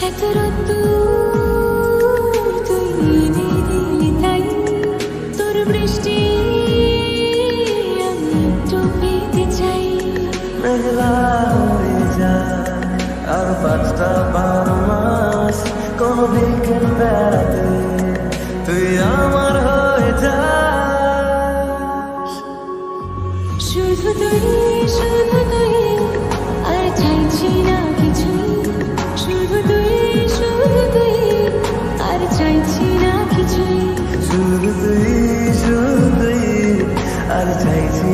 এত রোদ্দুর তুই এনে দিলি তাই তোর বৃষ্টি আমি একটু পেতে চাই। মেঘলা হয়ে যায় আর 5টা 12 মাস কোন বিকেল বেড়াতে তুই আমার হয়ে যাস। শুধু তুই আর চাইছি না কিছুই, শুধু তুই আর চাইছি না কিছুই, শুধু তুই আর চাইছি